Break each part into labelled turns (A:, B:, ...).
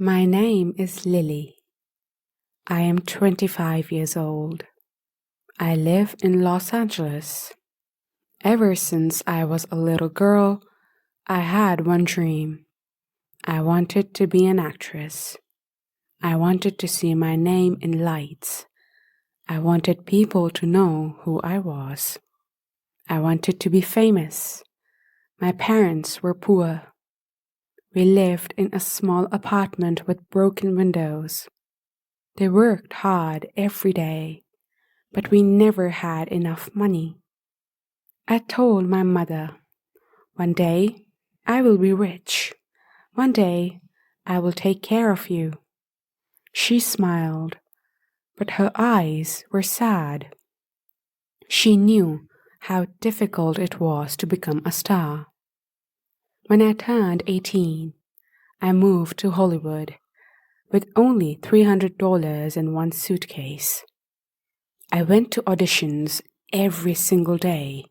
A: My name is Lily. I am 25 years old. I live in Los Angeles. Ever since I was a little girl, I had one dream. I wanted to be an actress. I wanted to see my name in lights. I wanted people to know who I was. I wanted to be famous. My parents were poor. We lived in a small apartment with broken windows. They worked hard every day, but we never had enough money. I told my mother, one day I will be rich. One day I will take care of you. She smiled, but her eyes were sad. She knew how difficult it was to become a star. When I turned 18, I moved to Hollywood with only $300 in one suitcase. I went to auditions every single day.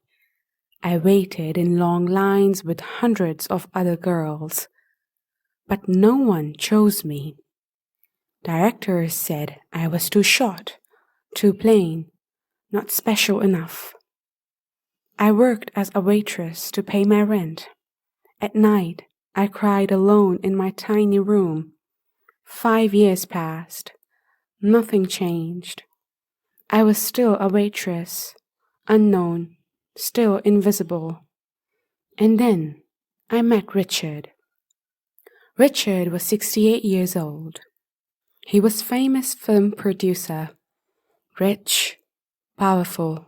A: I waited in long lines with hundreds of other girls, but no one chose me. Directors said I was too short, too plain, not special enough. I worked as a waitress to pay my rent. At night, I cried alone in my tiny room. 5 years passed. Nothing changed. I was still a waitress, unknown, still invisible. And then I met Richard. Richard was 68 years old. He was a famous film producer, rich, powerful.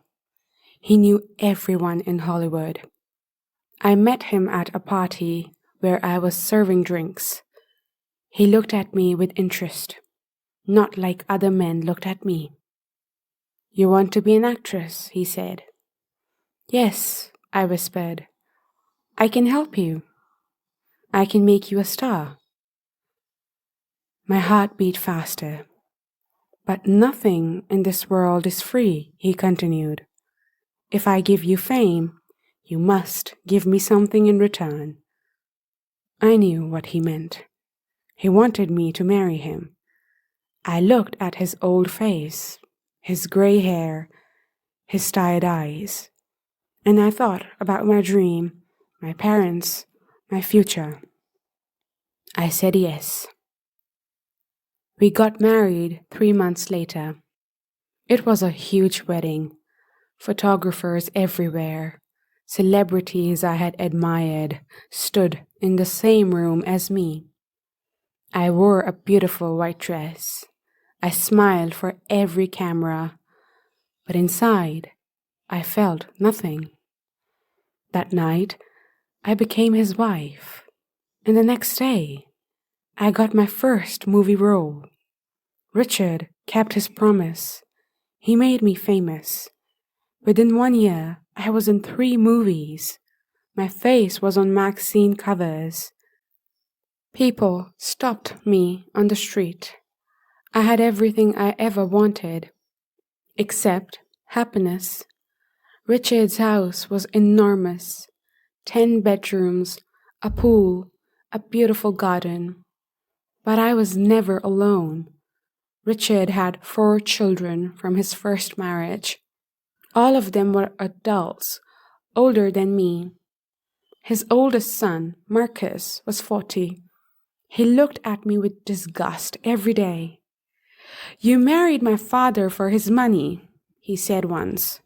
A: He knew everyone in Hollywood. I met him at a party where I was serving drinks. He looked at me with interest, not like other men looked at me. "You want to be an actress?" he said. "Yes," I whispered. "I can help you. I can make you a star." My heart beat faster. "But nothing in this world is free," he continued. "If I give you fame, you must give me something in return." I knew what he meant. He wanted me to marry him. I looked at his old face, his gray hair, his tired eyes, and I thought about my dream, my parents, my future. I said yes. We got married 3 months later. It was a huge wedding. Photographers everywhere, celebrities I had admired, stood in the same room as me. I wore a beautiful white dress. I smiled for every camera, but inside, I felt nothing. That night, I became his wife, and the next day, I got my first movie role. Richard kept his promise. He made me famous. Within 1 year, I was in 3 movies. My face was on magazine covers. People stopped me on the street. I had everything I ever wanted, except happiness. Richard's house was enormous. 10 bedrooms, a pool, a beautiful garden. But I was never alone. Richard had 4 children from his first marriage. All of them were adults, older than me. His oldest son, Marcus, was 40. He looked at me with disgust every day. "You married my father for his money," he said once.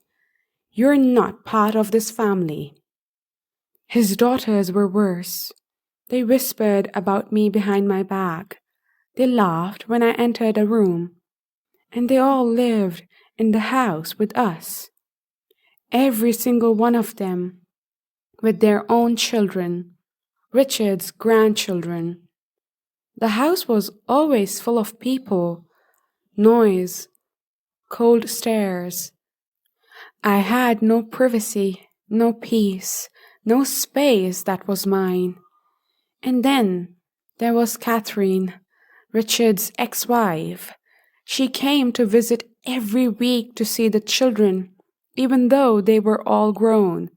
A: "You're not part of this family." His daughters were worse. They whispered about me behind my back. They laughed when I entered a room. And they all lived in the house with us. Every single one of them, with their own children, Richard's grandchildren. The house was always full of people, noise, cold stares. I had no privacy, no peace, no space that was mine. And then there was Catherine, Richard's ex-wife. She came to visit every week to see the children, even though they were all grown.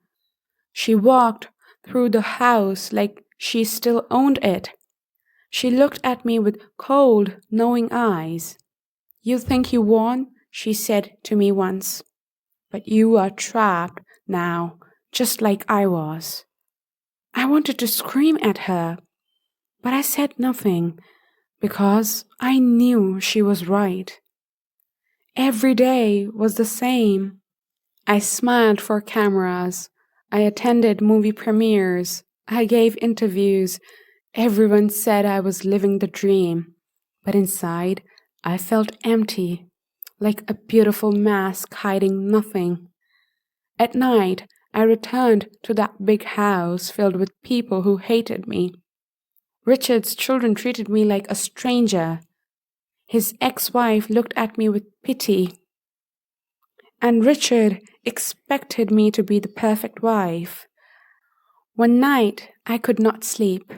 A: She walked through the house like she still owned it. She looked at me with cold, knowing eyes. "You think you won?" she said to me once. "But you are trapped now, just like I was." I wanted to scream at her, but I said nothing because I knew she was right. Every day was the same. I smiled for cameras. I attended movie premieres. I gave interviews. Everyone said I was living the dream. But inside, I felt empty, like a beautiful mask hiding nothing. At night, I returned to that big house filled with people who hated me. Richard's children treated me like a stranger. His ex-wife looked at me with pity. And Richard expected me to be the perfect wife. One night, I could not sleep.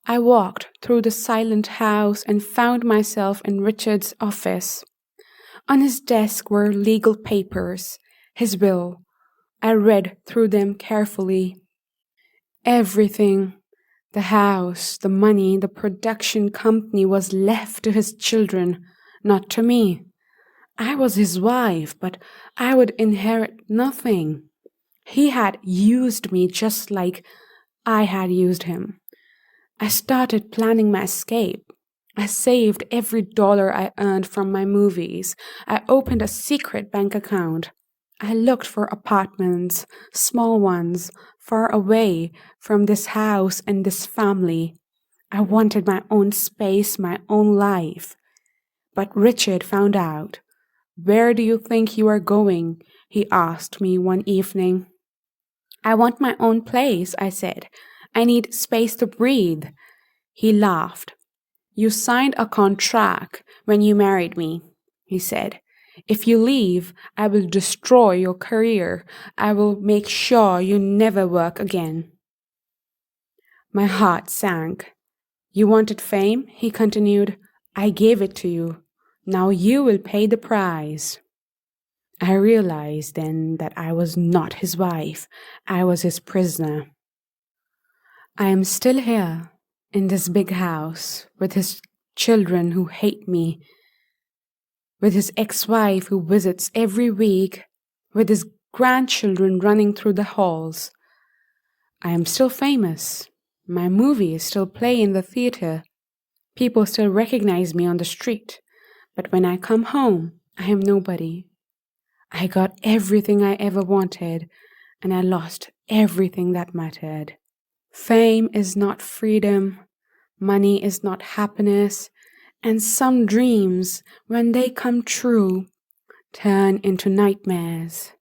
A: I walked through the silent house and found myself in Richard's office. On his desk were legal papers, his will. I read through them carefully. Everything, the house, the money, the production company was left to his children, not to me. I was his wife, but I would inherit nothing. He had used me just like I had used him. I started planning my escape. I saved every dollar I earned from my movies. I opened a secret bank account. I looked for apartments, small ones, far away from this house and this family. I wanted my own space, my own life. But Richard found out. "Where do you think you are going?" he asked me one evening. "I want my own place," I said. "I need space to breathe." He laughed. "You signed a contract when you married me," he said. "If you leave, I will destroy your career. I will make sure you never work again." My heart sank. "You wanted fame?" he continued. "I gave it to you. Now you will pay the price." I realized then that I was not his wife. I was his prisoner. I am still here, in this big house, with his children who hate me, with his ex-wife who visits every week, with his grandchildren running through the halls. I am still famous. My movies still play in the theater. People still recognize me on the street. But when I come home, I am nobody. I got everything I ever wanted, and I lost everything that mattered. Fame is not freedom. Money is not happiness. And some dreams, when they come true, turn into nightmares.